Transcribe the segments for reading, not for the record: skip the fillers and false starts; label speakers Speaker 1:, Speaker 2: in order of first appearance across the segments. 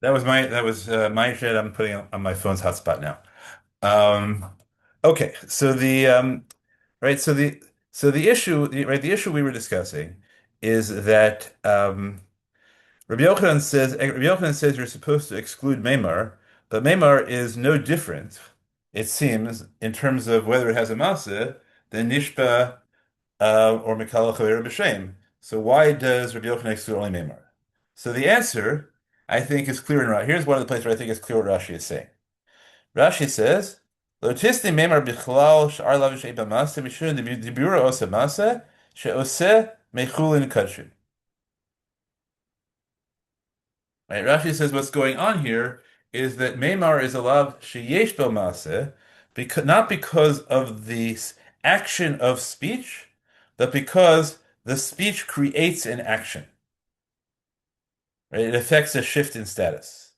Speaker 1: my shit. I'm putting on my phone's hotspot now. Um, okay, so the right, the issue we were discussing is that Rabbi Yochanan says you're supposed to exclude Meimar, but Meimar is no different, it seems, in terms of whether it has a Maaseh than Nishba or Mikal Chaver B'Shem. So why does Rabbi Yochanan exclude only Meimar? So the answer, I think, is clear and right. Here's one of the places where I think it's clear what Rashi is saying. Rashi says, "Lo tisni Meimar bichlal sh'ar lavish eba Maaseh mishun dibura ose Maaseh she'ose mechulin kachrin." Right? Rashi says what's going on here is that Meimar is a lav sheyesh bo Maaseh, because not because of the action of speech, but because the speech creates an action. Right? It affects a shift in status.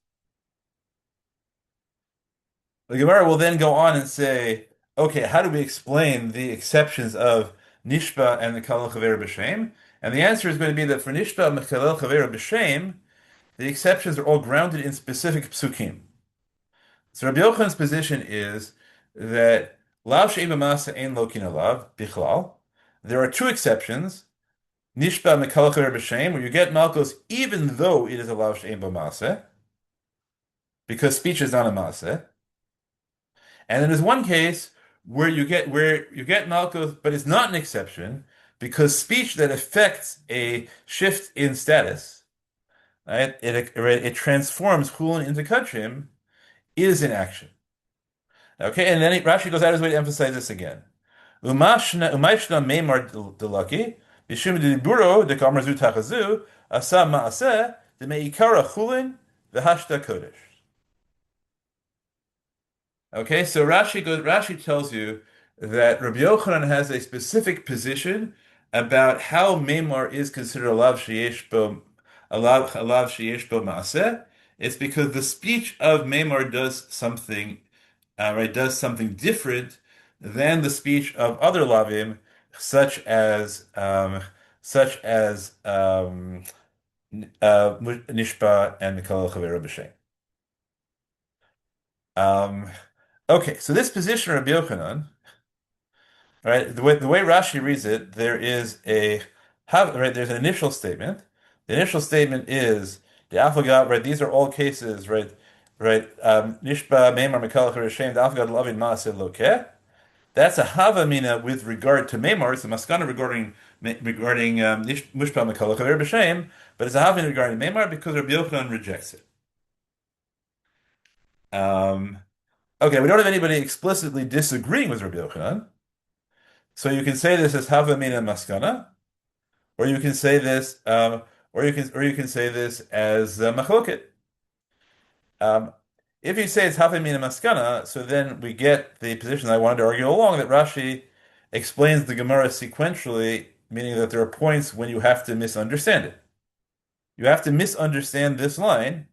Speaker 1: The Gemara will then go on and say, okay, how do we explain the exceptions of Nishba and the Kalel Chaver B'Shem? And the answer is going to be that for Nishba and the Kalel Chaver B'Shem, the exceptions are all grounded in specific psukim. So Rabbi Yochanan's position is that Lav She'im B'Masa Ein Lokin Alav Bichlal. There are two exceptions, Nishba and the Kalel Chaver B'Shem, where you get Malkos even though it is a Lav She'im B'Masa, because speech is not a Masa. And then there's one case where you get Malkuth, but it's not an exception because speech that affects a shift in status, right? It transforms Chulin into Kachim is an action. Okay, and then Rashi goes out of his way to emphasize this again. Umayshna meimar delaki b'shum diburo dekamar zu tachazu asa maaseh demeikara Chulin v'hashta kodesh. Okay, so Rashi tells you that Rabbi Yochanan has a specific position about how Meimar is considered a lav sheyesh bo maaseh. It's because the speech of Meimar does something different than the speech of other lavim, such as Nishpa and Mikol Chavera B'Shem. Um, okay, so this position of Rabbi Yochanan. Right? The way Rashi reads it, there's an initial statement. The initial statement is the aflagat, right? These are all cases, right? Right? Nishba Meimar Mikal Hashem, the aflagat loving Maaseh Lokeh. That's a havamina with regard to Meimar. It's a maskana regarding Mishpa Mikal B'Shem, but it's a havamina regarding Meimar because Rabbi Yochanan rejects it. Um, okay, we don't have anybody explicitly disagreeing with Rabbi Yochanan. So you can say this as Havamina Maskana, or you can say this, or you can say this as Machloket. Um, if you say it's Havamina Maskana, so then we get the position I wanted to argue along that Rashi explains the Gemara sequentially, meaning that there are points when you have to misunderstand it. You have to misunderstand this line,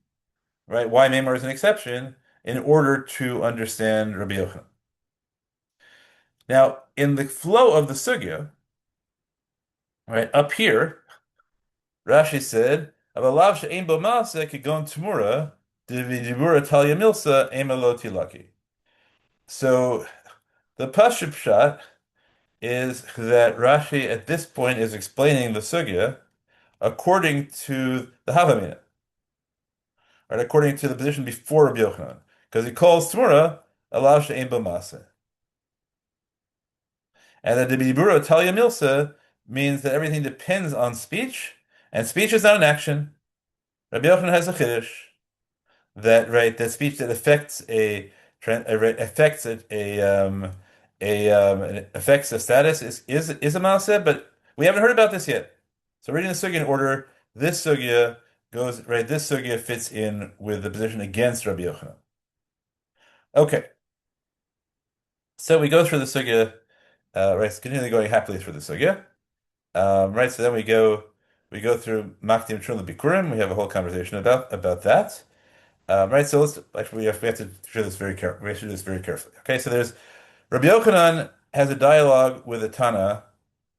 Speaker 1: right? Why Meimar is an exception in order to understand Rabbi Yochanan. Now, in the flow of the sugya, right up here. Rashi said, "Avalav she'ein bo maaseh kigon Temurah dibura talya milsa ema lo tilaki." So the Pashut pshat is that Rashi at this point is explaining the sugya according to the Havamina, right? According to the position before Rabbi Yochanan, because he calls Temurah alav she'ein bo maaseh, and that the dibura talya milsa means that everything depends on speech, and speech is not an action. Rabbi Yochanan has a chiddush that speech that affects affects a status is a maaseh, but we haven't heard about this yet. So reading the sugya in order, this sugya fits in with the position against Rabbi Yochanan. Okay, so we go through the sugya, continually going happily through the sugya. Right, so then we go through Makdim Trun Bikurim. We have a whole conversation about that. Right, so we have to do this very carefully. We have to do this very carefully. Okay, so there's Rabbi Yochanan has a dialogue with a Tana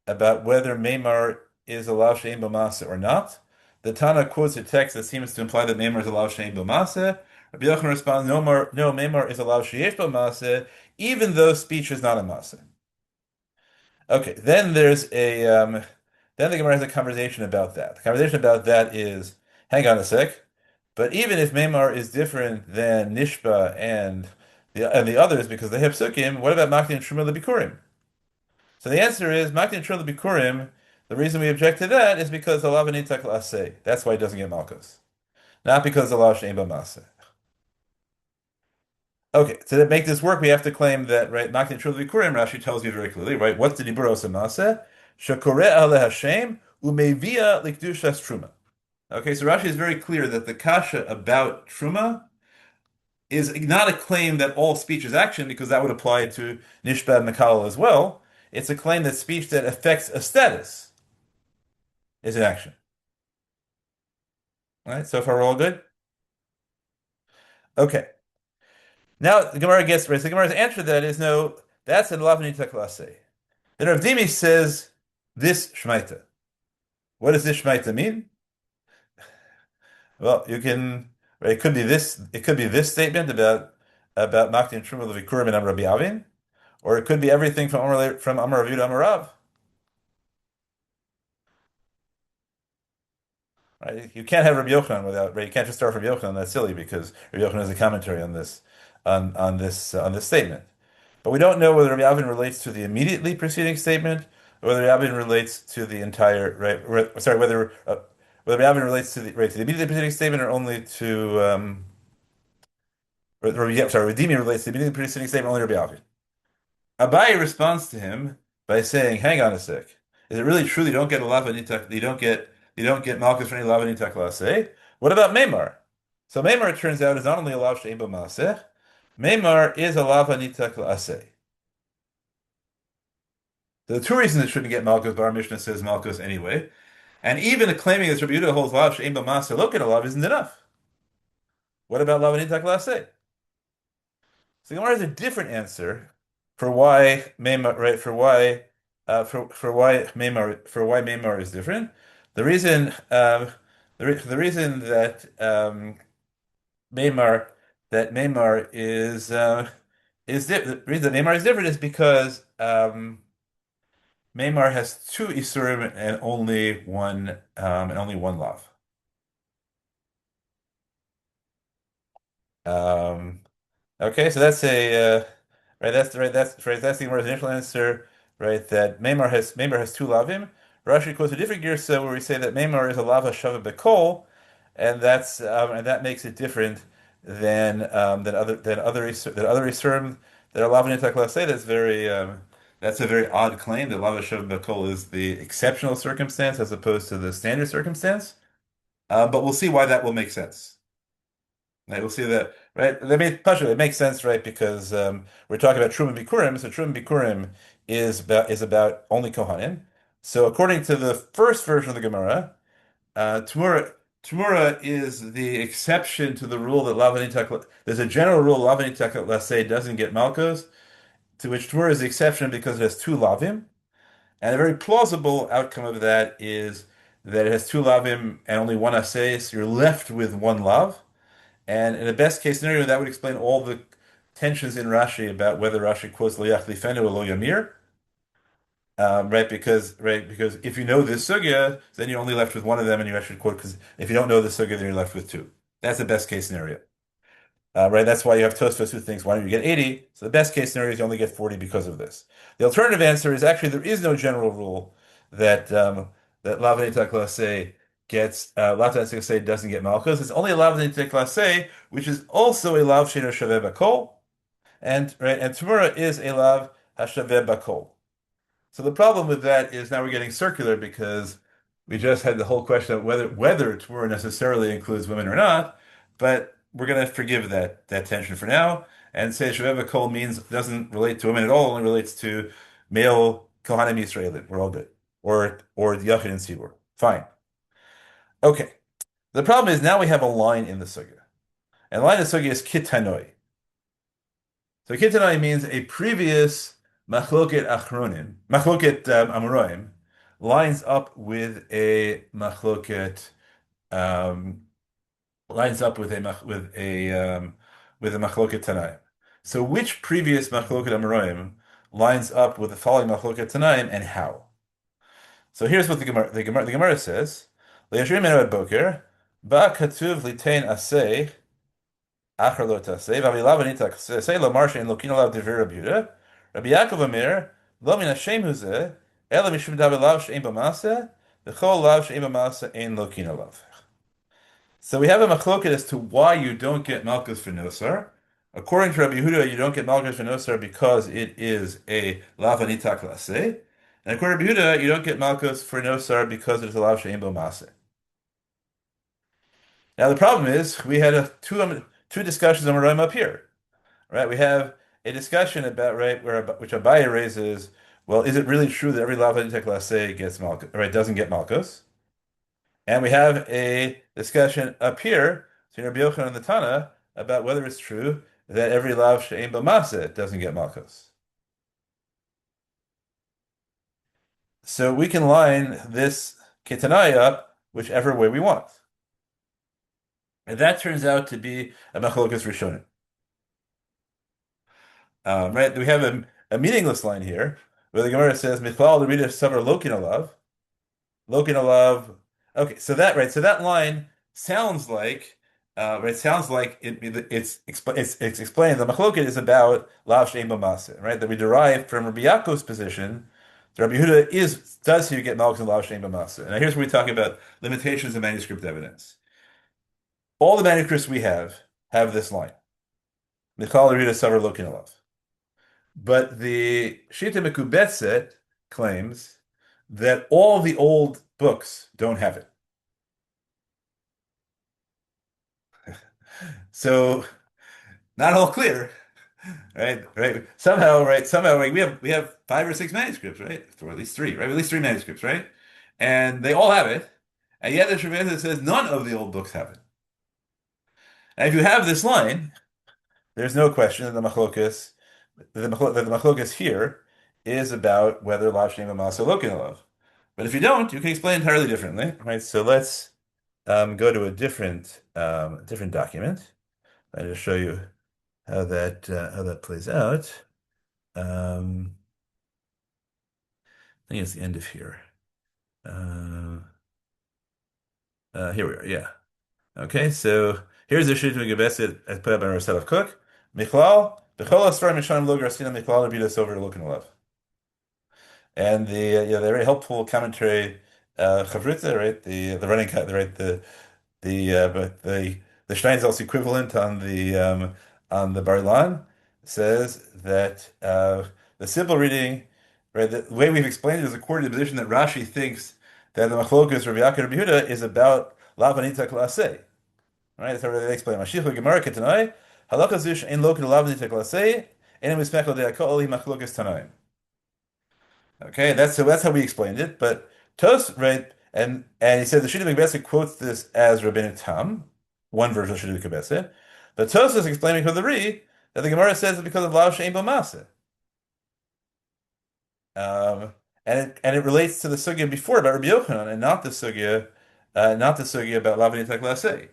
Speaker 1: about whether Meimar is a lav she'ein b'maaseh or not. The Tana quotes a text that seems to imply that Meimar is allowed she'ein bo maseh. Rabbi Yochanan responds, no, no, Meimar is allowed she'yesh bo maseh, even though speech is not a maseh. Okay, then the Gemara has a conversation about that. The conversation about that is, hang on a sec, but even if Meimar is different than Nishba and the others because they have sukkim, what about Makni and Truma Bikurim? So the answer is Makni and Truma Bikurim. The reason we object to that is because Allah v'nitak l'aseh. That's why he doesn't get Malchus, not because Allah she'ein b'maseh. Okay, so to make this work, we have to claim that, right, Makni Trul Vikurim, Rashi tells you very clearly, right, what's the Dibur Osamase? Shakore ale Hashem, umevia likdushas Truma. Okay, so Rashi is very clear that the kasha about Truma is not a claim that all speech is action, because that would apply to Nishba and Makal as well. It's a claim that speech that affects a status is an action. All right, so far we're all good? Okay. Now the Gemara gets right. So the Gemara's answer to that is no, that's an lavani taklase. Then Rav Dimi says this shmaita. What does this shmaita mean? Well, you can. Right, it could be this. It could be this statement about Makti and Truma Levikurim and Amar Rabbi Avin, or it could be everything from Amar Rav Yudah Amar Rav. Right? You can't have Rabbi Yochanan without. Right? You can't just start from Yochanan. That's silly because Rabbi Yochanan has a commentary on this on this statement. But we don't know whether Rabbi Avin relates to the immediately preceding statement, or whether Rabbi Avin relates to the entire sorry, whether Rabbi Avin relates to the immediately preceding statement, or only to sorry, Redeeming relates to the immediately preceding statement, only Rabbi Avin. Abaye responds to him by saying, "Hang on a sec. Is it really true that you don't get a lava nitak? You don't get malchus for any lava nitak laseh? What about Meimar? So Meimar, it turns out, is not only a lav she'ein b'maseh. Meimar is a lava nitak laseh. The two reasons it shouldn't get Malchus, but our Mishnah says Malchus anyway. And even claiming that Rabbi Yehuda holds Lav She'ein B'Maseh Lo Ken Alav isn't enough. What about Lav Anitak Laseh? So Gemara has a different answer for why Meimar, right? For why Meimar is different. The reason the reason that Meimar the reason that Meimar is different is because Meimar has two Isurim and only one Lav. Um, okay, so that's a that's the Gemara's initial answer, right? That Meimar has two Lavim. Rashi quotes a different girsa where we say that Meimar is a lava shava bekol, and that makes it different than other Isurim that are lava nitak say. That's a very odd claim that lava shava bekol is the exceptional circumstance as opposed to the standard circumstance. But we'll see why that will make sense. Right, we'll see that, right? It makes sense, right? Because we're talking about Truma Bikurim. So Truma Bikurim is about only Kohanim. So according to the first version of the Gemara, Temurah is the exception to the rule that Lavanitak. There's a general rule Lavanitak, let's say, doesn't get Malkos, to which Temurah is the exception because it has two Lavim. And a very plausible outcome of that is that it has two Lavim and only one Aseh, so you're left with one Lav. And in the best case scenario, that would explain all the tensions in Rashi about whether Rashi quotes Lo Yachlifenu or Lo Yamir. Because if you know this sugya, then you're only left with one of them, and you actually quote. Because if you don't know the sugya, then you're left with two. That's the best case scenario, right? That's why you have Tosfos who thinks why don't you get 80? So the best case scenario is you only get 40 because of this. The alternative answer is actually there is no general rule that Lavnei Taklasei doesn't get Malchus. It's only a Lavnei Taklasei, which is also a Lav Sheino Shaveh Bakol, and Temurah is a Lav Hashaveh Bakol. So the problem with that is now we're getting circular because we just had the whole question of whether Temurah necessarily includes women or not, but we're going to forgive that tension for now and say Shaveh Bakol doesn't relate to women at all, only relates to male Kohanim Yisraelim. We're all good. Or the Yachid and Sibur. Fine. Okay. The problem is now we have a line in the sugya. And the line in the sugya is kitanoi. So kitanoi means a previous machloket amoraim, lines up with a machloket um, lines up with a machloket Tanaim. So which previous machloket Amoraim lines up with the following machloket Tanaim and how? So here's what the Gemara says: Le'yashrim enu ad boker, ba katuv litain aseh achar lo taseh v'amilav anita aseh lo mar she'en lokin alav devir Rabbi Yehuda. Rabbi Yaakov Omer lo min Hashem hu zeh ela mishum davar lav she'en b'maseh v'chol lav she'en b'maseh ein lokin alav. So we have a machloket as to why you don't get malchus for nosar. According to Rabbi Yehuda, you don't get malchus for nosar because it is a lav anita aseh. And according to Rabbi Yehuda, you don't get malchus for nosar because it is a lav she'en b'maseh. Now the problem is we had two discussions on Rome up here, right? We have a discussion about right where which Abaye raises. Well, is it really true that every lava classe gets malchus, right? Doesn't get malchus, and we have a discussion up here between Rabbi Yochanan and the Tana about whether it's true that every lav she'ein b'maseh doesn't get malchus. So we can line this ketanai up whichever way we want, and that turns out to be a machlokas rishonim. Right? We have a meaningless line here where the Gemara says, "Michlal the reader savar lokin alav, lokin alav." Okay, so that right, so that line sounds like right, sounds like it's explaining the machloket is about lav she'ein b'maseh, right? That we derive from Rabbi Yaakov's position. The Rabbi Yehuda does here get malchus and lav she'ein b'maseh. Now here's where we talk about limitations of manuscript evidence. All the manuscripts we have this line. Michlal the reader savar lokin alav. But the Shita Mekubetset claims that all the old books don't have it. So not all clear, right? Right. Somehow, right? Somehow, right, we have five or six manuscripts, right? Or at least three, right? At least three manuscripts, right? And they all have it, and yet the Shemana says none of the old books have it. And if you have this line, there's no question that the machlokas here is about whether lav shnei ma'aseh lokin alav. But if you don't, you can explain entirely differently, right? So let's go to a different document. I just show you how that plays out. I think it's the end of here. Uh, Here we are. Yeah. Okay. So here's the shit we gebeset as put up by Marcel of Cook. Michlal b'chol asfarim mishanim lo garsina michlal rebidas over looking alav. And the very helpful commentary Chavruta, right? The running cut, right? But the Steinsaltz equivalent on the Bar-Ilan says that the simple reading, right? The way we've explained it is according to the position that Rashi thinks that the Machlokas Rabbi Yaakov Rabbi Yehuda is about Lavanita Klasei. Right? That's how they explain. Mashiach Gemara Ketanai Halacha Zish Ein Lokin Lavanita Klasei Ein Mismechel Deakol Machlokas Tanaim. Okay, that's how we explained it. But Tos, right, and he said the Shita Mikbesed quotes this as Rabbeinu Tam, one version of Shita Mikbesed. But Tos is explaining for the Ri that the Gemara says it's because of Lav Shein B'Maseh. And it relates to the sugya before about Rabbi Yochanan and not the sugya about Lav Nitak Laseh.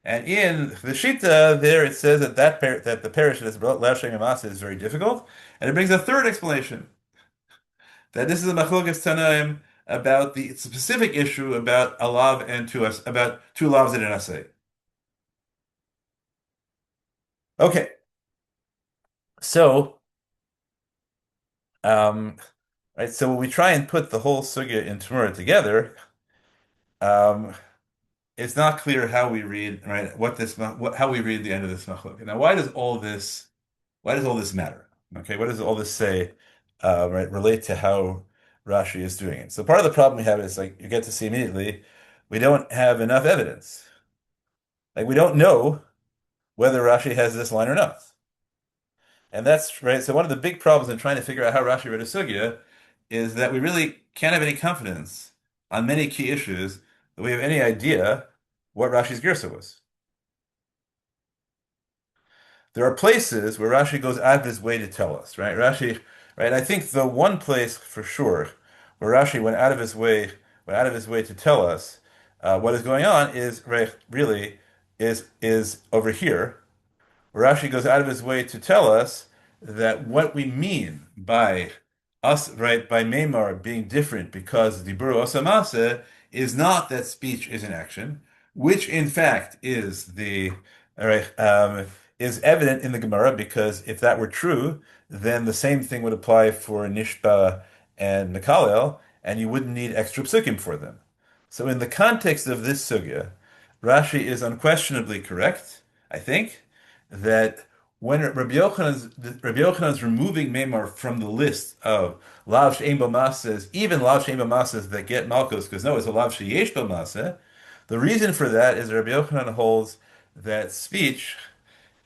Speaker 1: And in the Shita there it says that the parish that is Lav Shein B'Maseh is very difficult, and it brings a third explanation that this is a machlokas tanaim about the specific issue about a lav and about two lavs and an asay. Okay, so right, so when we try and put the whole sugya in Temurah together, um, it's not clear how we read right how we read the end of this machlok. Now, why does all this matter? Okay, what does all this say? Right, relate to how Rashi is doing it. So part of the problem we have is like you get to see immediately, we don't have enough evidence. Like we don't know whether Rashi has this line or not. And that's right. So one of the big problems in trying to figure out how Rashi read a sugya is that we really can't have any confidence on many key issues that we have any idea what Rashi's girsa was. There are places where Rashi goes out of his way to tell us, right? Rashi, right? I think the one place for sure where Rashi went out of his way to tell us What is going on is right, really is over here. Rashi goes out of his way to tell us that what we mean by us, right, by Memar being different because Diburu Osamase is not that speech is an action, which in fact is all right, is evident in the Gemara because if that were true, then the same thing would apply for Nishba and Mekalel, and you wouldn't need extra psukim for them. So in the context of this sugya, Rashi is unquestionably correct, I think, that when Rabbi Yochanan's removing Memar from the list of Lav She'en Bo Maseh, even Lav She'en Bo Maseh that get Malchus, because no, it's a Lav She'yesh Bo Maseh. The reason for that is Rabbi Yochanan holds that speech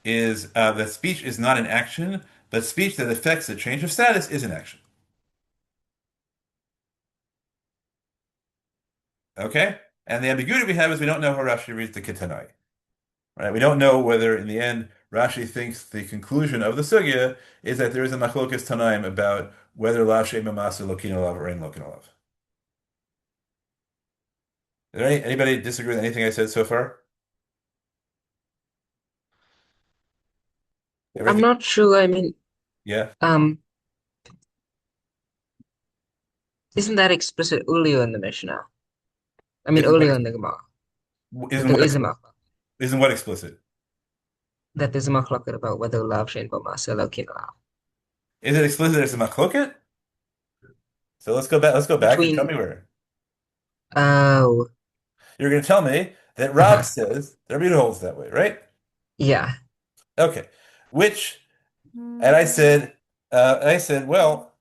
Speaker 1: is not an action, but speech that affects a change of status is an action. Okay? And the ambiguity we have is we don't know how Rashi reads the Ketanai. Right? We don't know whether in the end Rashi thinks the conclusion of the sugya is that there is a machlokas tanaim about whether la shema masa lokin alav or ein lokin alav. Is there anybody disagree with anything I said so far?
Speaker 2: I'm
Speaker 1: Everything?
Speaker 2: not sure. I mean,
Speaker 1: Yeah.
Speaker 2: um, isn't that explicit earlier in the Mishnah? I mean,
Speaker 1: Isn't what
Speaker 2: earlier in the Gemara, that
Speaker 1: isn't
Speaker 2: there
Speaker 1: what
Speaker 2: is a machlok,
Speaker 1: isn't what explicit?
Speaker 2: that there's a machlok about whether lav shein b'masa lokin alav.
Speaker 1: Is it explicit there's a machloket? So let's go back. Let's go back and tell
Speaker 2: Between
Speaker 1: me where.
Speaker 2: oh,
Speaker 1: You're going to tell me that Rav
Speaker 2: uh-huh,
Speaker 1: says that Rabbi holds that way, right?
Speaker 2: yeah,
Speaker 1: Okay. Which and I said, well,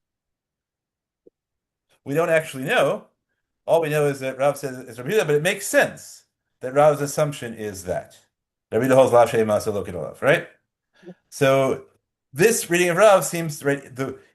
Speaker 1: we don't actually know. All we know is that Rav says it's Rabbi Yehuda, but it makes sense that Rav's assumption is that Rabbi Yehuda holds Lav Shei Masa Lokin Olav, right? So this reading of Rav seems right.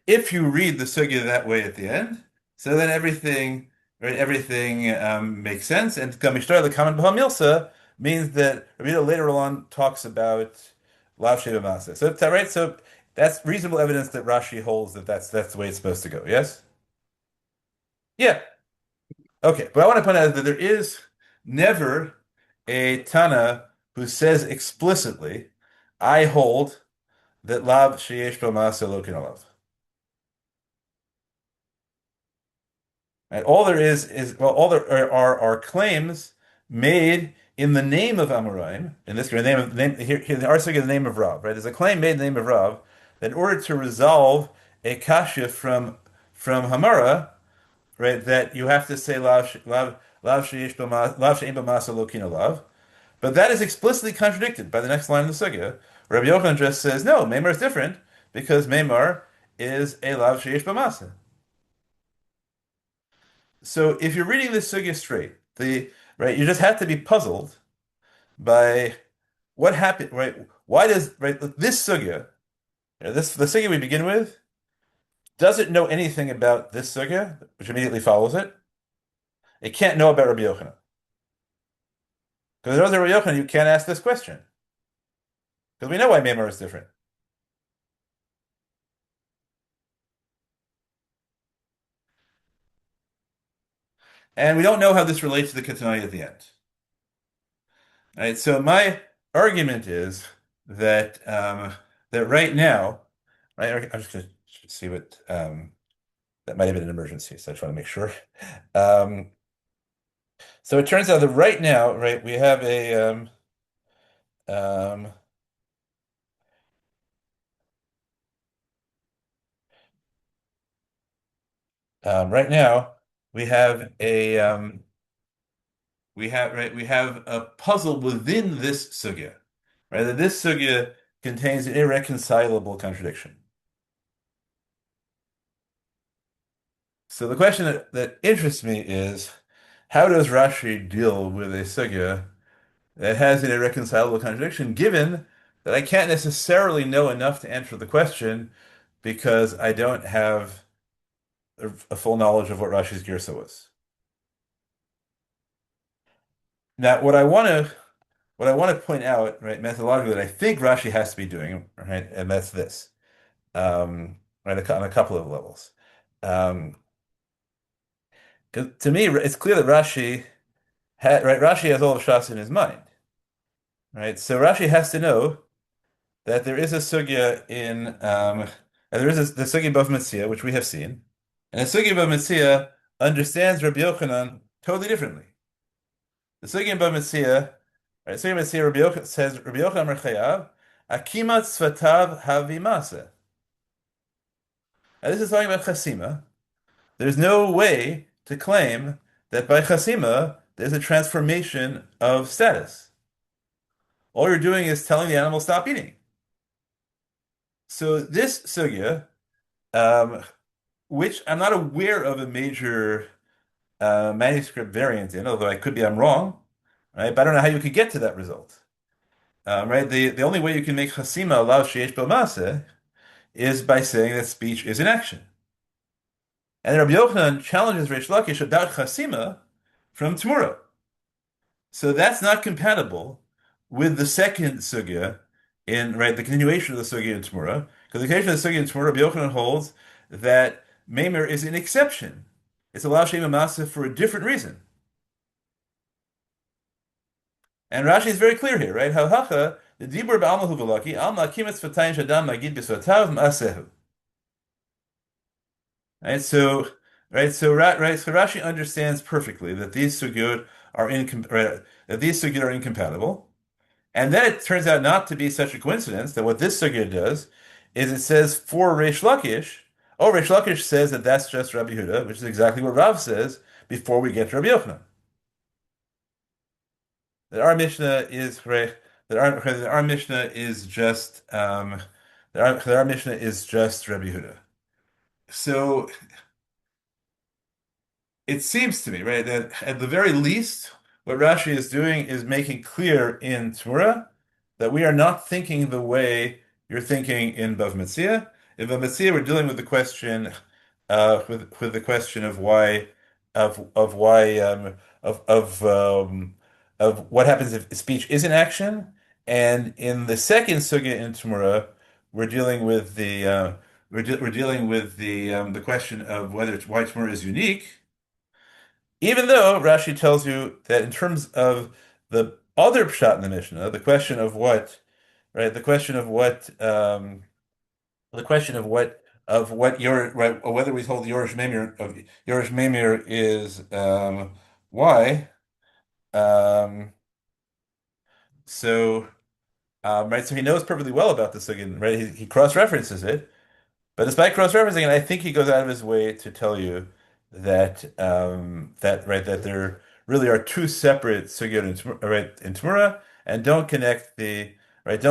Speaker 1: If you read the sugya that way at the end, so then everything makes sense. And Kamishtar the comment Milsa means that Rabbi Yehuda later on talks about Lav Shei Masa. So that's right. So that's reasonable evidence that Rashi holds that that's the way it's supposed to go. Yes. Yeah. Okay, but I want to point out that there is never a Tana who says explicitly, I hold that lav sheyesh b'ma'aseh lokin alav. Right? All there is well, all there are claims made in the name of Amoraim. In this case, here the Arsig is the name of Rav. Right? There's a claim made in the name of Rav that in order to resolve a kasha from Hamara, right, that you have to say lav she'en b'ma'aseh lokin alav. But that is explicitly contradicted by the next line of the sugya. Rabbi Yochanan just says, no, Meimar is different because Meimar is a lav sheyesh b'masa. So if you're reading this sugya straight, right, you just have to be puzzled by what happened, right? Why does this sugya, the sugya we begin with, doesn't know anything about this sugya, which immediately follows it. It can't know about Rabbi Yochanan because if it knows Rabbi Yochanan, you can't ask this question because we know why Meimar is different. And we don't know how this relates to the Ketanai at the end. Right? So my argument is that right now, right? I'm just going to see what that might have been an emergency, so I just want to make sure. Um, so it turns out that right now, right, we have um, right now we have we have a puzzle within this sugya, right? That this sugya contains an irreconcilable contradiction. So the question that interests me is, how does Rashi deal with a sugya that has an irreconcilable contradiction, given that I can't necessarily know enough to answer the question because I don't have a full knowledge of what Rashi's girsa was. Now, what I want to point out, right, methodologically, that I think Rashi has to be doing, right, and that's this, right, on a couple of levels. Um, 'Cause to me, it's clear that Rashi Right, Rashi has all of Shas in his mind, right? So Rashi has to know that there is a sugya there is the sugya above Metzia, which we have seen, and the sugya above Metzia understands Rabbi Yochanan totally differently. The sugya above Metzia, right? Sugya Metzia, Rabbi Yochanan says, Rabbi Yochanan Amar Chayav, Akimat Tzvatav Havimase. Now this is talking about Chasima. There's no way to claim that by Chasima there's a transformation of status. All you're doing is telling the animal stop eating. So this sugya, um, which I'm not aware of a major manuscript variant in, although I'm wrong, right? But I don't know how you could get to that result, right? The only way you can make chasima allow sheish b'maseh is by saying that speech is in action. And Rabbi Yochanan challenges Reish Lakish about chasima from Temurah. So that's not compatible with the second sugya in right the continuation of the sugya in Temurah, because the continuation of the sugya in Temurah, Rabbi Yochanan holds that Meimer is an exception. It's allowed Shem Masa for a different reason. And Rashi is very clear here, right? Halacha, the dibur ba'alma hu v'laki, alma kimetz v'tayim shadam magid b'sotav ma'asehu. Right, so so Rashi understands perfectly that these sugyot are that these sugyot are incompatible. And then it turns out not to be such a coincidence that what this sugya does is it says for Reish Lakish, oh, Reish Lakish says that that's just Rabbi Yehuda, which is exactly what Rav says before we get to Rabbi Yochanan. That our Mishnah is that our Mishnah is just that our Mishnah is just Rabbi Yehuda. So it seems to me, right, that at the very least, what Rashi is doing is making clear in Torah that we are not thinking the way you're thinking in Bav Metzia. In Bav Metzia, we're dealing with the question, with the question of why, of why, of what happens if speech is in action, and in the second sugya in Temurah, we're dealing with we're dealing with the question of whether it's why Temurah is unique. Even though Rashi tells you that in terms of the other pshat in the Mishnah, the question of what, right, the question of what your right, or whether we hold Yorish Memir is why, um, so right, so he knows perfectly well about this again, right? He cross-references it. But despite cross-referencing it, I think he goes out of his way to tell you that there really are two separate sugyot in Temurah, and don't connect the right. He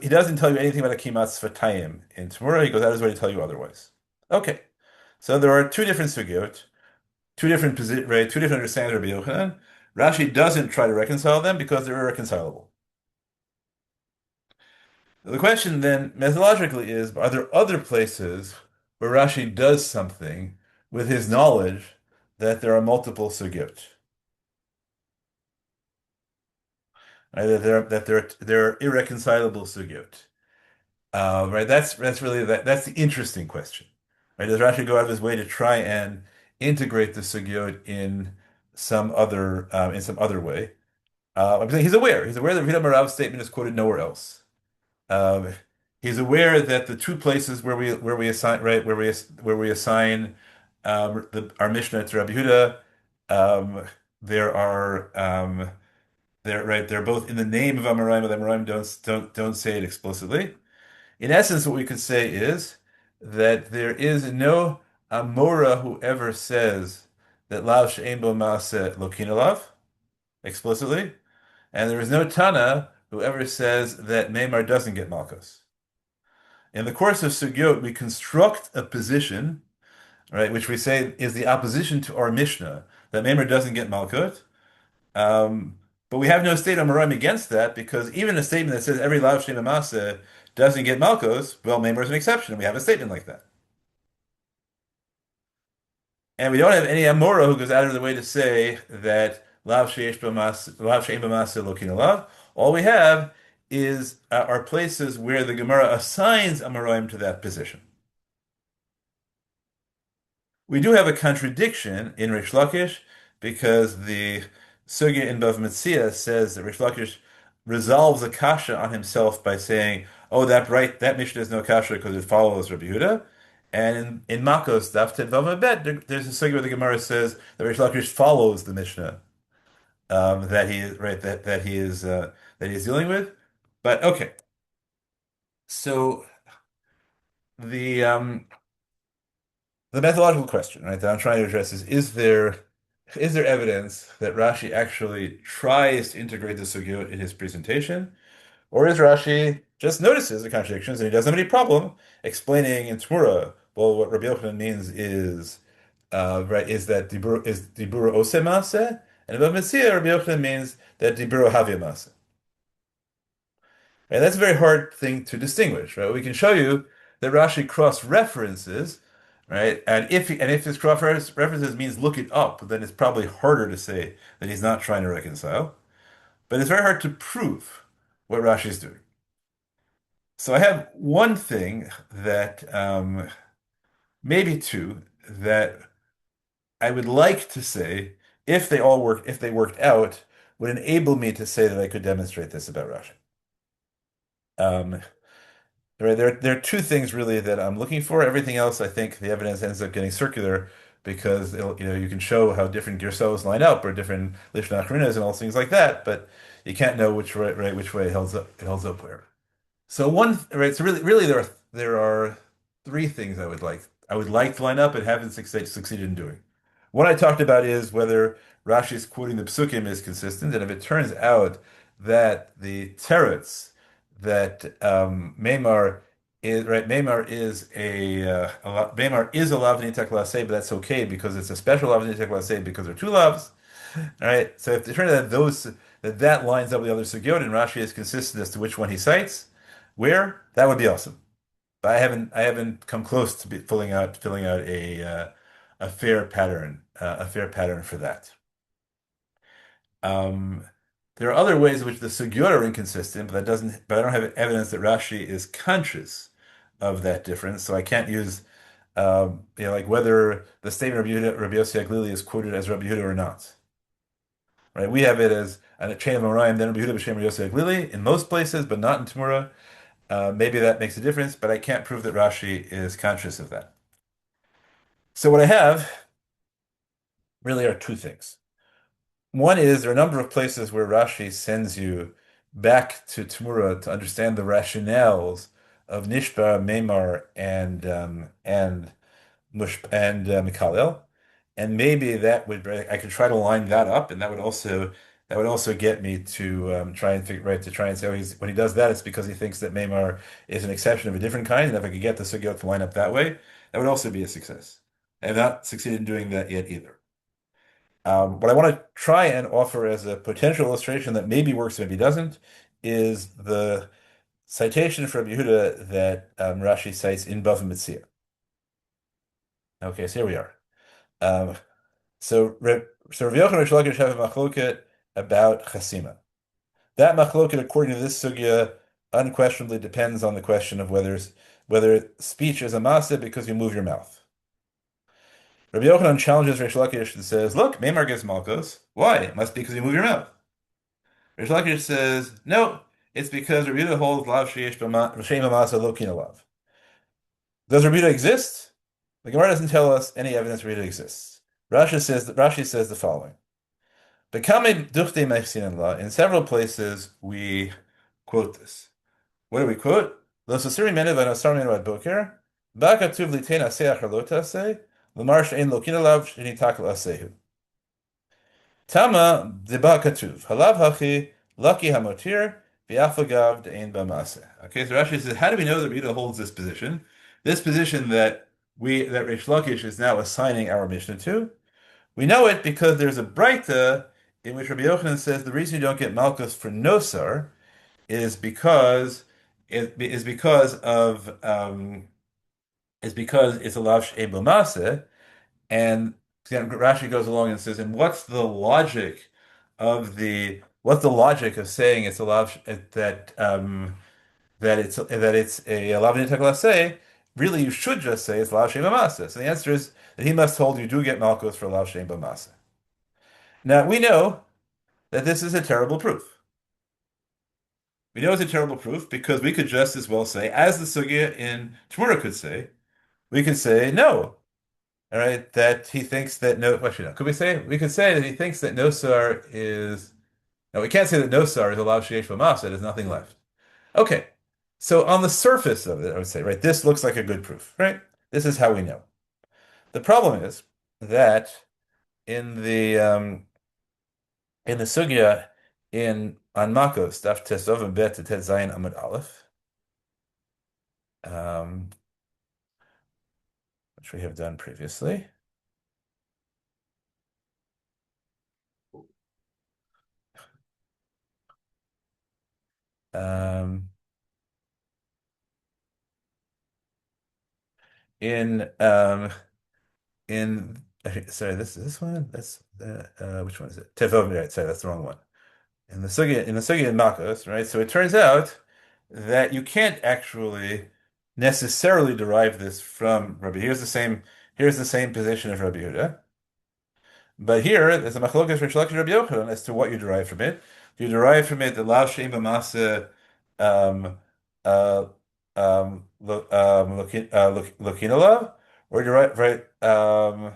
Speaker 1: doesn't tell you anything about a kimatz svatayim in Temurah. He goes out of his way to tell you otherwise. Okay, so there are two different sugyot, two different understandings of Rabbi Yochanan. Rashi doesn't try to reconcile them because they're irreconcilable. The question then, methodologically, is are there other places where Rashi does something with his knowledge that there are multiple sugyot? Right? There are irreconcilable sugyot. Right? That's really that's the interesting question. Right? Does Rashi go out of his way to try and integrate the sugyot in some other way? I'm saying he's aware. He's aware that Rita Marav's statement is quoted nowhere else. Um, he's aware that the two places where we assign right where we assign our Mishnah to Rabbi Huda, there are they're both in the name of Amoraim, but Amoraim don't say it explicitly. In essence, what we could say is that there is no Amora who ever says that Lav She'ein Bo Maaseh Lokin Alav explicitly, and there is no Tana who ever says that Meimar doesn't get Malchus. In the course of Sugyot, we construct a position, right, which we say is the opposition to our Mishnah, that Meimar doesn't get Malkut. But we have no state of Moraim against that because even a statement that says every Lav Shem Masa doesn't get Malkos, well, Meimar is an exception. We have a statement like that. And we don't have any Amora who goes out of the way to say that Lav Shein B'Masa Lokin Alav. All we have is are places where the Gemara assigns Amoraim to that position. We do have a contradiction in Rish Lakish because the sugya in Bava Metzia says that Rish Lakish resolves a kasha on himself by saying, "Oh, that Mishnah is no kasha because it follows Rabbi Yehuda." And in Makos Daf Tet Vav Bet, there's a sugya where the Gemara says that Rish Lakish follows the Mishnah that he is right that he is dealing with. But okay, so the um, the methodological question, right, that I'm trying to address is there evidence that Rashi actually tries to integrate the sugya in his presentation, or is Rashi just notices the contradictions and he doesn't have any problem explaining in Temurah, well, what Rabbi Yochanan means is right is that dibura ose maseh, and above Metzia, Rabbi Yochanan means that dibura havya maseh. And that's a very hard thing to distinguish, right? We can show you that Rashi cross-references, right? And if his cross-references means look it up, then it's probably harder to say that he's not trying to reconcile. But it's very hard to prove what Rashi is doing. So I have one thing that maybe two that I would like to say if they worked out, would enable me to say that I could demonstrate this about Rashi. Um, there are two things really that I'm looking for. Everything else, I think the evidence ends up getting circular because you can show how different gersos line up or different lishna achronas and all things like that, but you can't know which way it holds up where. So so really there are three things I would like to line up and haven't succeeded in doing. What I talked about is whether Rashi's quoting the psukim is consistent, and if it turns out that the teretz that Meimar is Meimar is a lav nitak laseh, but that's okay because it's a special lav nitak laseh because there are two lavs. All right. So if it turns out that lines up with the other sugyot and Rashi is consistent as to which one he cites, that would be awesome. But I haven't come close to filling out a fair pattern for that. Um, there are other ways in which the sugyot are inconsistent, but I don't have evidence that Rashi is conscious of that difference, so I can't use like whether the statement of Rabbi Yossi Aglili is quoted as Rabbi Yehuda or not. Right? We have it as a chain of Amoraim, then Rabbi Yehuda b'shem Rabbi Yossi Aglili in most places, but not in Temurah. Maybe that makes a difference, but I can't prove that Rashi is conscious of that. So what I have really are two things. One is there are a number of places where Rashi sends you back to Temurah to understand the rationales of Nishba, Meimar, and Mikhalel, and maybe I could try to line that up, and that would also get me to try and say, oh, when he does that, it's because he thinks that Meimar is an exception of a different kind, and if I could get the sugya to line up that way, that would also be a success. I have not succeeded in doing that yet either. What I want to try and offer as a potential illustration that maybe works, maybe doesn't, is the citation from Yehuda that Rashi cites in Bava Metzia. Okay, so here we are. Um, so Rav Yochanan and Rish Lakish have a machloket about chasima. That machloket, according to this sugya, unquestionably depends on the question of whether speech is a maseh because you move your mouth. Rabbi Yochanan challenges Rish Lakish and says, "Look, Meimar gets malchus. Why? It must be because you move your mouth." Rish Lakish says, "No, it's because Rabbi Yehuda holds lav sheyesh b'shem amasa lo kina lav." Does Rabbi Yehuda exist? The Gemara doesn't tell us any evidence Rabbi Yehuda exists. Rashi says the following: "Bekame duchte mechsinan la." In several places we quote this. What do we quote? Lo sasiri menu v'nosar menu ad boker. Ba katuv litein aseh achar lo taseh. L'mar she'en lo kina lav shenitak l'asehu. Tama deba katuv. Halav hachi lucky hamotir v'afagav de'en b'maseh. Okay, so Rashi says, how do we know that Rita holds this position? This position that Rish Lakish is now assigning our Mishnah to. We know it because there's a Breita in which Rabbi Yochanan says the reason you don't get Malchus for Nosar is because it is because of is because it's a lav she'en b'maseh, and then Rashi goes along and says, and what's the logic of saying it's a lav that it's a lav nitak laseh? Really, you should just say it's lav she'en b'maseh. So the answer is that he must hold you do get malchus for lav she'en b'maseh. Now we know that this is a terrible proof. We know it's a terrible proof because we could just as well say, as the sugya in Temurah could say, we could say no. All right, that he thinks that no. Actually, no. Could we say we could say that he thinks that nosar is no? We can't say that nosar is a lav sheish b'masa. There's nothing left. Okay, so on the surface of it, I would say, right, this looks like a good proof, right? This is how we know. The problem is that in the sugya in on Makos, daf tesov and bet to tet zayin amud aleph, um, which we have done previously. Um, in in sorry, this one. That's which one is it? Tevov, right? Sorry, that's the wrong one. In the sugya in Makos, right? So it turns out that you can't actually necessarily derive this from Rabbi. Here's the same position of Rabbi Yehuda. But here, there's a machlokas Rish Lakish Rabbi Yochanan as to what you derive from it. Do you derive from it the lav she'im b'masa um, uh, lokina lav, or do you derive right, or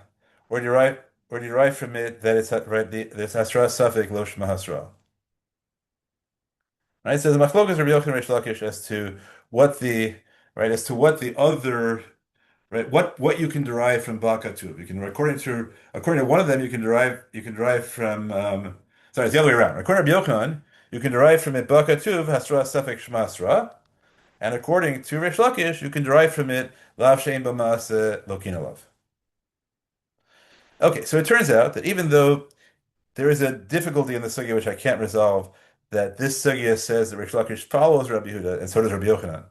Speaker 1: do you derive or do you derive from it that it's right this hasra suffix lo shma hasra. Right, so the machlokas Rabbi Yochanan Rish Lakish as to what the other right? What you can derive from Bakatub. You can according to one of them you can derive from sorry, it's the other way around. According to Rabbi Yochanan, you can derive from it Bakatub Hasra Safek Shmasra, and according to Rish Lakish, you can derive from it Lav Shein Bamas Lokina Lav. Okay, so it turns out that even though there is a difficulty in the sugya which I can't resolve, that this sugya says that Rish Lakish follows Rabbi Yehuda, and so does Rabbi Yochanan.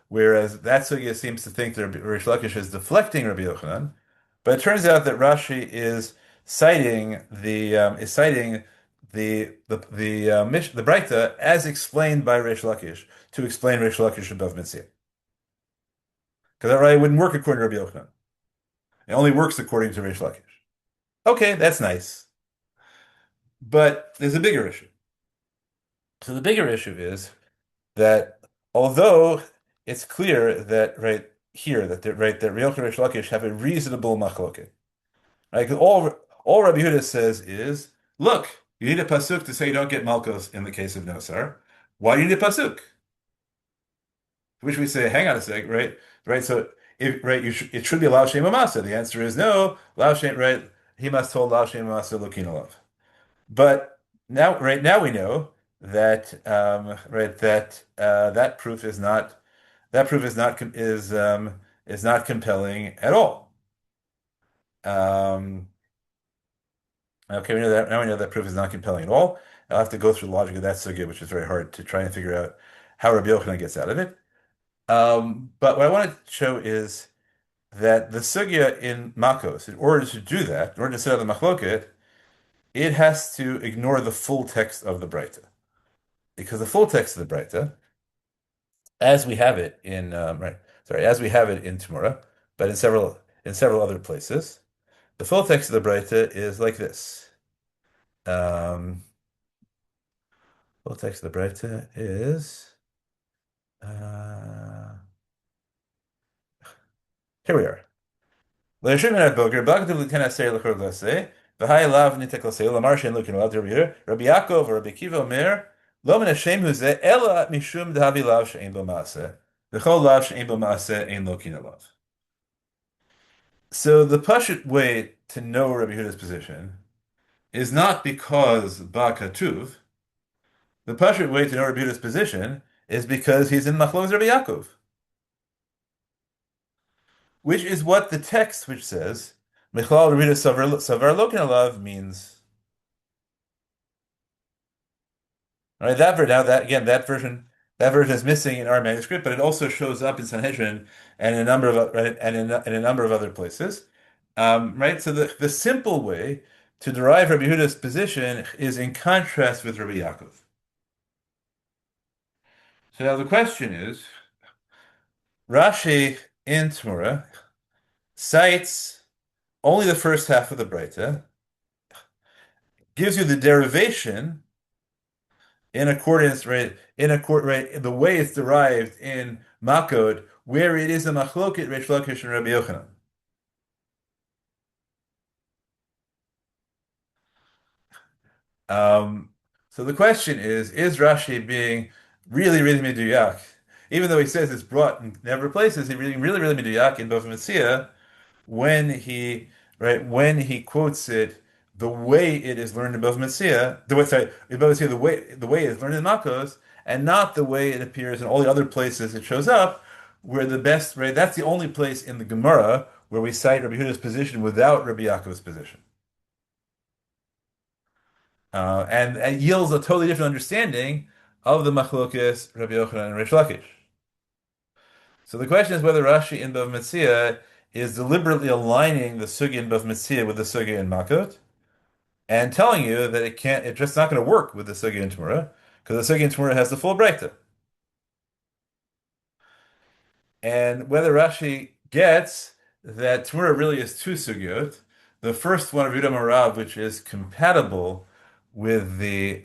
Speaker 1: Whereas that sugya seems to think that Rish Lakish is deflecting Rabbi Yochanan, but it turns out that Rashi is citing the Breita as explained by Rish Lakish to explain Rish Lakish above Mitzvah. Because that right wouldn't work according to Rabbi Yochanan. It only works according to Rish Lakish. Okay, that's nice, but there's a bigger issue. So the bigger issue is that although it's clear that right here that Real and Rish Lakish have a reasonable machloket, right? 'Cause all Rabbi Yehuda says is, look, you need a pasuk to say you don't get malchus in the case of nosar. Why do you need a pasuk? To which we say, hang on a sec, right? Right. So if right, it should be lav shem amasa. The answer is no, lav shem. Right. He must hold lav shem amasa looking alav. But now we know that that proof is not compelling at all. Um, okay, we know that now we know that proof is not compelling at all. I'll have to go through the logic of that sugya, which is very hard to try and figure out how Rabbi Yochanan gets out of it. But what I want to show is that the sugya in Makos, in order to do that, in order to set out the machloket, it has to ignore the full text of the Breita. Because the full text of the Breita, as we have it in as we have it in Temurah, but in several other places, the full text of the Breita is like this. Um, full text of the Breita is here we are. Le'eshim min boger b'agdav l'ten aser l'chor l'aseh v'hai lav nitek l'aseh l'mar shein lukin lav Rabbi Yaakov or Rabbi Kiva Omer lo min Hashem hu zeh ela mishum d'havi lav she'ein bo ma'aseh v'chol lav she'ein bo ma'aseh ein lokin alav. So the pashut way to know Rabbi Yehuda's position is not because ba katuv. The pashut way to know Rabbi Yehuda's position is because he's in Machlokes Rabbi Yaakov, which is what the text which says Michlal Rabbi Yehuda savar lokin alav means. All right, now that again that version is missing in our manuscript, but it also shows up in Sanhedrin and in a number of right, and in a number of other places. Right, so the simple way to derive Rabbi Yehuda's position is in contrast with Rabbi Yaakov. So now the question is, Rashi in Temurah cites only the first half of the Breita, gives you the derivation in accordance, right? Right, the way it's derived in Makot, where it is a machloket Reish Lakish and Rabbi Yochanan. Um, so the question is Rashi being really, really meduyak? Even though he says it's brought in never places, he really meduyak in Bava Metzia when when he quotes it the way it is learned in Bava Metzia, in Bava Metzia the way it's learned in Makos, and not the way it appears in all the other places it shows up, where the best, right? That's the only place in the Gemara where we cite Rabbi Yehuda's position without Rabbi Yaakov's position. And it yields a totally different understanding of the Machlokes, Rabbi Yochanan, and Reish Lakish. So the question is whether Rashi in Bava Metzia is deliberately aligning the sugya in Bava Metzia with the sugya in Makot, and telling you that it's just not going to work with the sugya in Temurah, because the sugya in Temurah has the full breita. And whether Rashi gets that Temurah really is two sugyot, the first one of Yudah Marav, which is compatible with the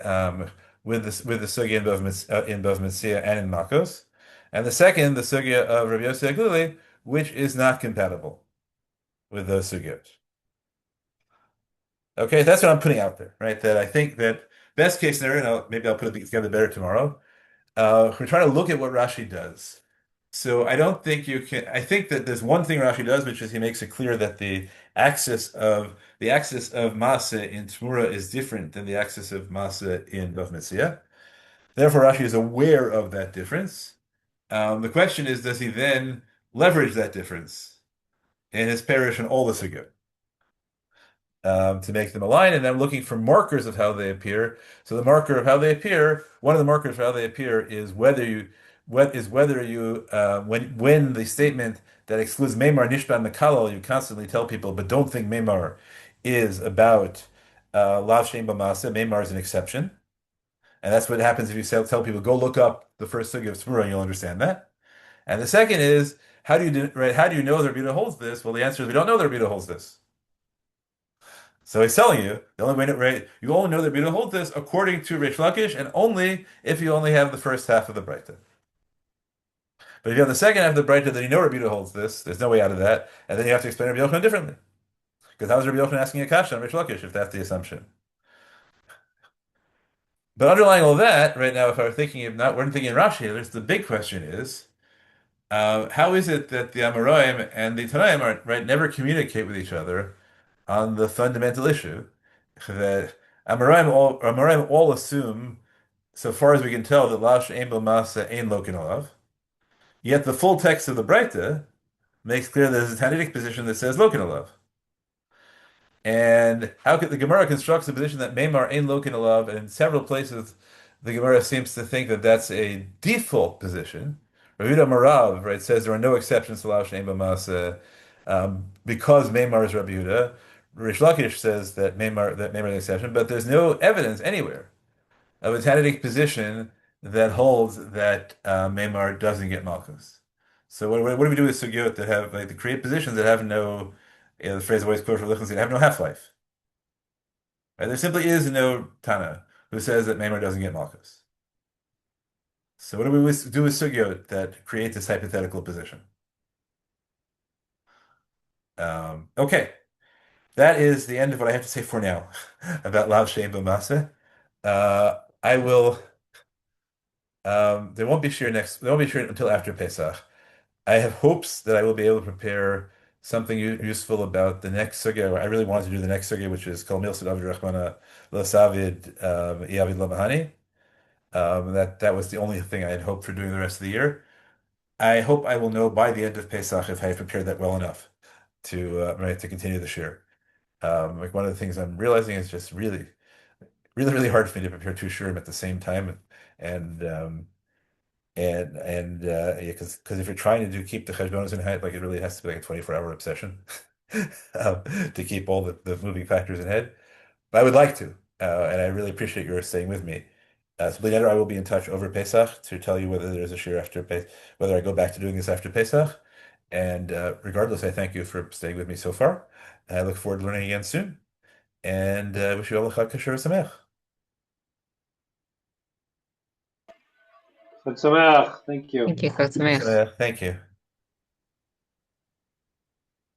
Speaker 1: sugya in Bava Metzia and in Makos, and the second, the sugya of Rabbi Yossi Aglili, which is not compatible with those sugyot. Okay, that's what I'm putting out there, right? That I think that best case scenario, and maybe I'll put it together better tomorrow. We're trying to look at what Rashi does. So I don't think you can. I think that there's one thing Rashi does, which is he makes it clear that the axis of Masa in Tmura is different than the axis of Masa in Bava Metzia. Therefore, Rashi is aware of that difference. The question is, does he then leverage that difference in his parish and all the sugya? To make them align, and I'm looking for markers of how they appear. So the marker of how they appear, one of the markers of how they appear is whether you when the statement that excludes Meimar Nishban Mekalal, you constantly tell people, but don't think Meimar is about Lav Shem B'Masa. Meimar is an exception, and that's what happens if you tell people go look up the first sugya of Tzmura, and you'll understand that. And the second is how do you know the Rebbe holds this? Well, the answer is we don't know the Rebbe holds this. So he's telling you the only way to, right, you only know that Bina hold this according to Reish Lakish, and only if you only have the first half of the Breita. But if you have the second half of the Breita, then you know Rabbi Yehuda holds this. There's no way out of that, and then you have to explain Rabbi Yochanan differently. Because how is Rabbi Yochanan asking a kasha on Reish Lakish if that's the assumption? But underlying all that, right now, if I were thinking of not, we're thinking Rashi, there's the big question is, how is it that the Amoraim and the Tanaim are right never communicate with each other on the fundamental issue that Amoraim all assume, so far as we can tell, that Lav She'ein Bo Masa Ein Lokin Olav. Yet the full text of the Breita makes clear there's a Tannaitic position that says Lokin Olav. And how could the Gemara constructs the position that Meimar Ein Lokin Olav, and in several places the Gemara seems to think that that's a default position. Rav Yehuda Marav, right, says there are no exceptions to Lav She'ein Bo Masa because Meimar is Rabbi Yehuda. Rish Lakish says that Meimar is an exception, but there's no evidence anywhere of a Tannaitic position that holds that Meimar doesn't get Malchus. So what do we do with sugyot that have like the create positions that have no, the phrase always quoted from Lichtenstein, have no half-life? Right? There simply is no Tana who says that Meimar doesn't get Malchus. So what do we do with sugyot that create this hypothetical position? Okay, that is the end of what I have to say for now about Lav Shein B'Masa. I will. There won't be shiur until after Pesach. I have hopes that I will be able to prepare something useful about the next sugya. I really wanted to do the next sugya, which is Kol Milsad Avid Rachmana Lo Savid Iavid Lo Mahani. That was the only thing I had hoped for doing the rest of the year. I hope I will know by the end of Pesach if I have prepared that well enough to continue the shiur. Like one of the things I'm realizing is just really hard for me to prepare two shiurim at the same time, and yeah, because if you're trying to keep the cheshbonos in head, like it really has to be like a 24-hour obsession to keep all the moving factors in head. But I would like to, and I really appreciate your staying with me. So later I will be in touch over Pesach to tell you whether there's a shiur after Pesach, whether I go back to doing this after Pesach. And regardless, I thank you for staying with me so far. I look forward to learning again soon. and wish you all a Chag Kasher Sameach.
Speaker 3: Chag Sameach. Thank you.
Speaker 2: Thank you, Chag Sameach.
Speaker 1: Thank you.